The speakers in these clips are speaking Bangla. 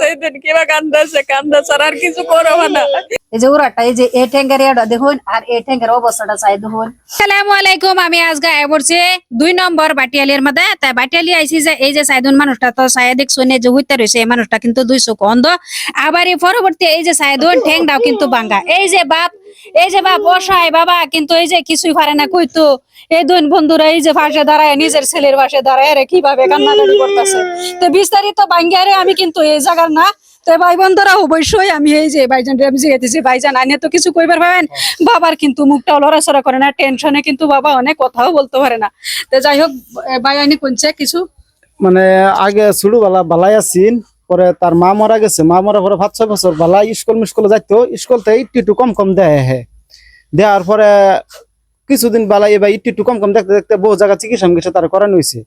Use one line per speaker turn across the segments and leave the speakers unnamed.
চাইতেন কিবা কান্দাছে কান্দা ছাড়া আর কিছু করবো না।
এই যে ওরাটা এই যে এ ট্যাঙ্কের এটা দেখুন আর এ ট্যাঙ্কের অবস্থাটা চাই দেখুন।
আসসালামু আলাইকুম, আমি আজ গায়ে পড়ছি 2 নম্বর বাটিয়ালির মধ্যে। তাই বাটিয়ালি আইছি যে এই যে সাইদুন মানুষটা তো সায়া দেখছো নে যে হইতে রয়েছে, এই মানুষটা কিন্তু 2 চোখ অন্ধ। আবার এই পরবর্তী এই যে সাইদুন ঠেংটাও কিন্তু ভাঙ্গা। এই যে বাপ অসহায় বাবা, কিন্তু এই যে কিছুই পারে না কইতো। এই দুই বন্ধুরা এই যে পাশে দাঁড়ায়, নিজের ছেলের পাশে দাঁড়ায় রে কিভাবে কান্নাকাটি করতেছে। তো বিস্তারিত ভাঙ্গারে আমি কিন্তু এই জায়গার না। তো ভাই বোনরা অবশ্যই আমি এই যে ভাইজান আমি জিজ্ঞেসি ভাইজান আইনে তো কিছু কইবার পাবেন। বাবার কিন্তু মুখটা লড়াচড়া করে না, টেনশনে কিন্তু বাবা অনেক কথাও বলতে পারে না। তো যাই হোক ভাই আইনে কোনছে কিছু
মানে আগে ছোটবেলা বালাই আছেন, পরে তার মা মারা গেছে, মা মরার পরে 5-6 বছর বালাই স্কুলে যাইতো, স্কুল থেকে একটু কম দেয় দেওয়ার পরে কিছুদিন বালাই এবার একটু কম দেখতে দেখতে বহু জায়গা চিকিৎসা তার করানো হয়েছে।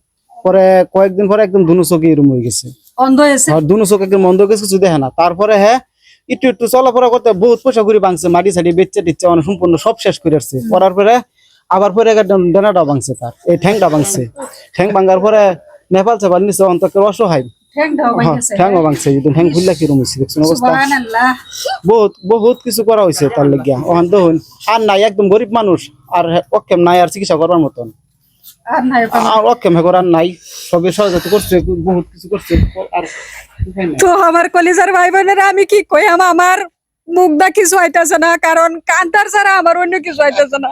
পরে কয়েকদিন পরে একদম দুনো চোখে এরম হয়ে গেছে,
অন্ধ হয়েছে,
দুনো চোখ একদম বন্ধ গেছে, কিছু দেখে না। তারপরে একটু চলাফেরা করতে বহুত পয়সা করে ভাঙছে, মাটি সাটি বেচে টিচ্ছে, মানে সম্পূর্ণ সব শেষ করে আসছে। করার পরে আবার পরে একদম ডানাটা ভাঙছে, তার এই ঠ্যাংটা ভাঙছে। ঠ্যাং ভাঙার পরে নেপাল চেপাল নিচে অন্তকের অসহায় ঠ্যাংও ভাঙছে, ঠ্যাং খুললা কিরম হয়েছে দেখছেন অবস্থা। বহুত কিছু করা হয়েছে তার লাগিয়া। ওখান দেখুন আর নাই, একদম গরিব মানুষ, আর অক্ষেম নাই আর চিকিৎসা করবার মতন, আর অক্ষেম করার নাই। সবে সহযোগিতা করছে, বহুত কিছু করছে। আর
তো আমার কলিজার ভাই বোনেরা আমি কি কই, আমার মুখটা কিছু হইতেছে না, কারণ কান্তার ছাড়া আমার অন্য কিছু হইতেছে না।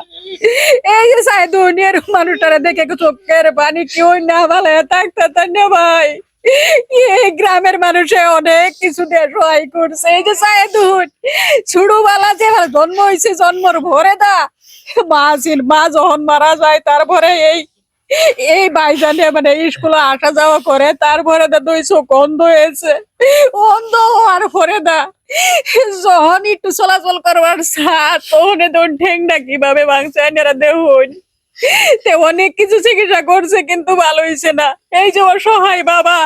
এই যে সাইদুন এর মানুষটারে দেখে চোখের পানি কেউ না ভালো থাকতে না ভাই। এই গ্রামের মানুষে অনেক কিছু দিয়ে সহায় করছে। এই যে সাইদুন ছোটবেলা যে জন্ম হয়েছে, জন্মর ভরে দা মা ছিল, মা যখন মারা যায় তারপরে এই ভাইজানে মানে স্কুলে আসা যাওয়া করে, তারপরে দা 2 চোখ অন্ধ হয়েছে। অন্ধ হওয়ার পরে দা যখন একটু চলাচল করবার তখন ঠেংটা কিভাবে ভাঙছে এনারা দেখুন। অনেক কিছু চিকিৎসা করছে কিন্তু ভালো হয়েছে না। এই যে অসহায় বাবা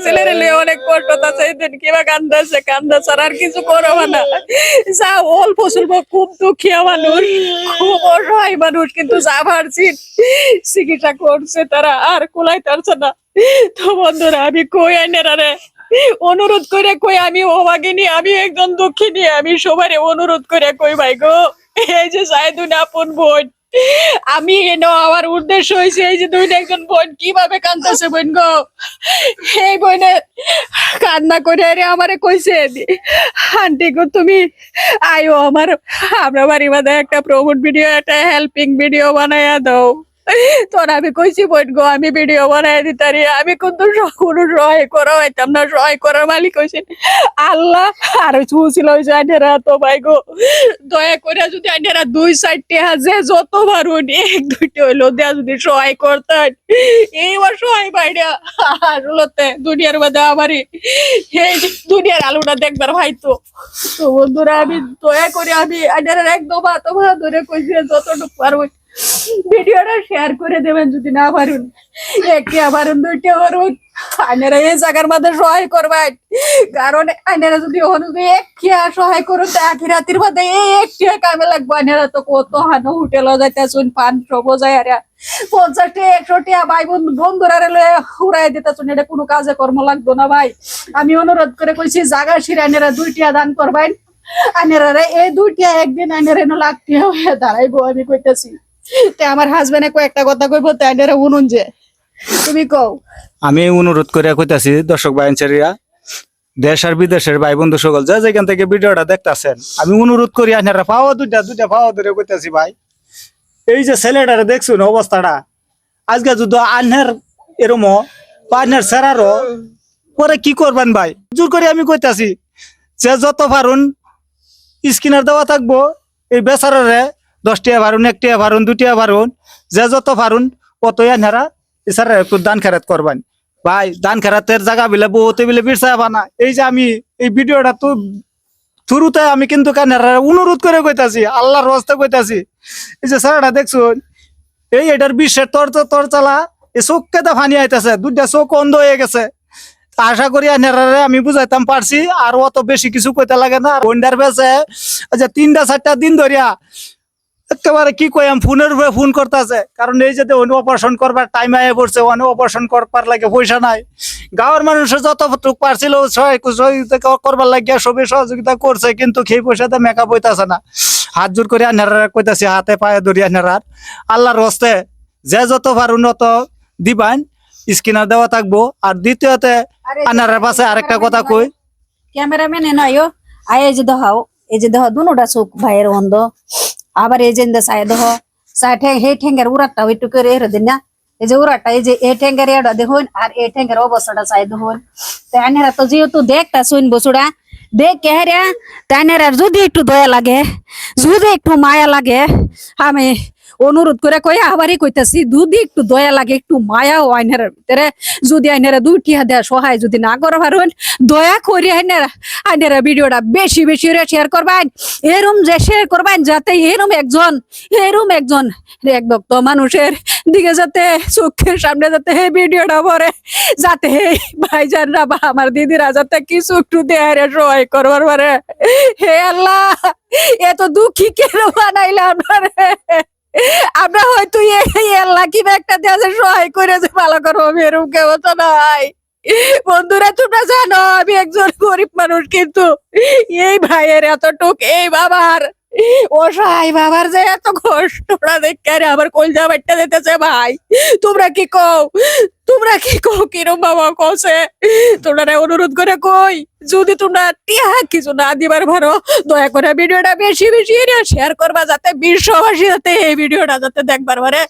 ছেলের অনেক কষ্ট আছে, কিবা কান্দাছে কান্দা ছাড়া আর কিছু করবো না। যা অল্প স্বল্প খুব দুঃখিয়া মানুষ, খুব অসহায় মানুষ, কিন্তু যা পারছি চিকিৎসা করছে তারা, আর কুলাইতারছে না। তো বন্ধুরা আমি কই আইনেরা রে অনুরোধ করে কই, আমি অভাগিনী, আমি একজন দুঃখিনী, আমি সবাই অনুরোধ করে কই ভাই গো, এই যে সাইদুন আপন বোন, আমি আমার উদ্দেশ্য হয়েছে এই যে একজন বোন কিভাবে কান্দতেছে বোন গো। এই বোনে কান্না করে আমারে কইছে আন্টি গো তুমি আয়ো আমরা বাড়ি বাদে একটা প্রমোট ভিডিও, একটা হেল্পিং ভিডিও বানাইয়া দাও। তোর আমি কইছি বোন গো আমি ভিডিও বানাই দিতারি, আমি কিন্তু কোনো সহায় করা হইতাম না। সহায় করার মালিক হয়েছেন আল্লাহ। আর চুছিল ওই যে আইনেরা তো ভাই গো, দয়া করে যদি আইনেরা 2-4টি হাজে যত পারুন 1-2টি হইলো দেয়া যদি সহায় করতেন, এইবার সহায় বাইরা আসলতে দুনিয়ার মধ্যে আমারই এই দুনিয়ার আলুটা দেখবার হয়তো। তো বন্ধুরা আমি দয়া করে আমি আইনেরা একদম তোমার ধরে কইছি যতটুকু পারবো ভিডিওটা শেয়ার করে দেবেন, যদি না পারুন 1টি পারুন 2টি পারুন, আইনেরা এই জায়গার মধ্যে সহায় করবেন। কারণ আইনেরা যদি 1টি সহায় করুন তো আখিরাতের মধ্যে এই 1টি কামে লাগবে। আইনেরা তো কত হানো হোটেলও যাইতেছুন, পান সবও যায়, আর 50টি 100টি ভাই বন্ধুরা উড়াই দিতেছুন, এটা কোনো কাজে কর্ম লাগতো না ভাই। আমি অনুরোধ করে কইছি জায়গা শির আইনেরা 2টি দান করবেন। আইনেরা এই 2টি একদিন আইনেরা লাখটি হয়ে দাঁড়াইবো আমি কইতেছি। আমার হাজবেন্ডে কয়েকটা কথা কইব, তাই উনুন যে তুমি কও।
আমি অনুরোধ করে কইতাছি দর্শক ভাইরা, দেশ আর বিদেশের ভাই বন্ধু সকল যে যেখান থেকে ভিডিওটা দেখতাছেন, আমি অনুরোধ করি আপনারা পাওয়া দুইটা পাওয়া ধরে কইতাছি ভাই, এই যে ছেলেটারে দেখছুন অবস্থাটা, আজকে যদি আন্নার এরম পান্নার সেরারও পরে কি করবেন ভাই। জোর করে আমি কইতাছি যে যত পারুন স্ক্রিনার দেওয়া থাকবো, এই বেচারারে 10 টাকা পারুন, 1 টাকা পারুন, 2 টাকা পারুন, যে যত পারুন কতই আনারা এছাড়া একটু দান খেরাত করবেন ভাই। দান খেরাতের জায়গা বিলে বহুতে বিলে বিরসায় বানা। এই যে আমি এই ভিডিওটা তো শুরুতে আমি কিন্তু কানারা অনুরোধ করে কইতাছি, আল্লাহর রাস্তায় কইতাছি, এই যে সারাটা দেখছুন এটার বিশ্বের তর চালা এই চোখকে তো ফানি আইতেছে, 2টা চোখ অন্ধ হয়ে গেছে। আশা করি আনারে আমি বুঝাইতাম পারছি, আর অত বেশি কিছু কইতে লাগে না। বন্ডার বেছে 3-4টা দিন ধরিয়া একেবারে কি কইম ফোনের উপরে ফোন করতেছে, কারণ এই যে অপারেশন করবার টাইম আয়ে পড়ছে, অপারেশন করবার লাগে পয়সা নাই। গাঁয়ের মানুষের যতটুক পারছিল সহযোগিতা করবার লাগিয়া সবই সহযোগিতা করছে, কিন্তু সেই পয়সাতে মেকআপ হইতাছে না। হাত জোর করে আনারা কইতাছি, হাতে পায়ে ধরি আনারা আল্লাহর হস্তে যে যত পারুন অত দিবান, স্কিনার দেওয়া থাকবো। আর দ্বিতীয়তে আনারার পাশে আরেকটা কথা কই,
ক্যামেরাম্যান নয় এই যে দেখাও, এই যে দেহ দুটা চোখ ভাইয়ের অন্ধ, আবার এই যে সাই দেহ সাই ঠ্যাং হে ঠ্যাঙ্গের উড়াটটা একটু করে এর দিন না, এই যে উড়াটটা এই যে এই ঠ্যাঙ্গের এটা দেখুন, আর এই ঠ্যাঙ্গের অবস্থাটা চাই দেখুন। তাইনেরা তো যেহেতু দেখতা শুন বসুড়া দেখ কে রে, তাইনেরা যদি একটু দয়া লাগে, যদি একটু মায়া লাগে, আমি অনুরোধ করে কই আবারই কইতাছি, যদি একটু দয়া লাগে, একটু মায়া ও আইনের ভিতরে যদি আইনেরা 2 টিহা দেয়া সহায় যদি না করা পারেন, দয়া করে আইনেরা ভিডিওটা বেশি বেশি শেয়ার করবেন। এরম যে শেয়ার করবেন যাতে এরম একজন একদম মানুষের দিকে যাতে চোখের সামনে যাতে এই ভিডিওটা পরে, যাতে এই ভাইজানরা বা আমার দিদিরা যাতে কিছু একটু দেয় সহায় করবার পারে। হে আল্লাহ, এত দুঃখী কেন বানাইলে আমরা হয়তো এই আল্লাহ কি একটা দেশে সহায় করে যে ভালো করবো, এরকম কেউ তো নাই। বন্ধুরা তোমরা জানো আমি একজন গরিব মানুষ, কিন্তু এই ভাইয়ের এতটুক, এই বাবার অসহায় বাবার যে এত কষ্টটা দেখে আমার কলজা বাট্টা দিতেছে। ভাই তোমরা কি কও, তোমরা কি কও, কিরম বাবা কছে, তোমরা অনুরোধ করে কই, যদি তোমরা টিয়া কিছু না দিবার ভালো, দয়া করে ভিডিওটা বেশি বেশি শেয়ার করবা, যাতে বিশ্ববাসী যাতে এই ভিডিওটা যাতে দেখবার পারে,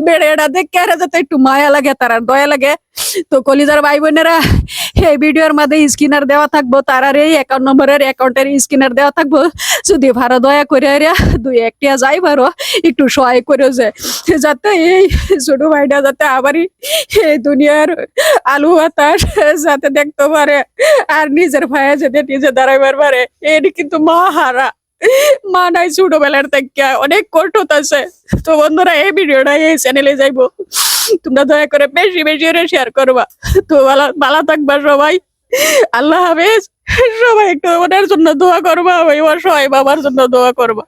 ভিডিওটা দেখে আর যাতে একটু মায়া লাগে, তারা দয়া লাগে। তো কলিজার ভাই বোনেরা, এই ভিডিওর মধ্যে স্ক্রিনার দেওয়া থাকবো, তার আর এই অ্যাকাউন্ট নম্বরের অ্যাকাউন্টের স্ক্রিনার দেওয়া থাকবো, যদি ভালো দয়া করে 2-1 টিয়া যাই ভালো একটু সহায় করে যায়, যাতে এই ছোট ভাইটা যাতে আবারই এই দুনিয়ার আলু বাতাস যাতে দেখতে পারে, আর নিজের ভাইয়া যাতে নিজে দাঁড়াইবার পারে। এর কিন্তু মা হারা, মা নাই ছোটবেলার থেকে, অনেক কষ্ট আছে। তো বন্ধুরা এই ভিডিওটা এই চ্যানেলে যাইবো, তোমরা দয়া করে বেশি বেশি শেয়ার করবা। তো ভালো থাকবা সবাই, আল্লাহ হাফেজ। সবাই একটু ওনার জন্য দোয়া করবা, ওই অসহায় বাবার জন্য দোয়া করবা।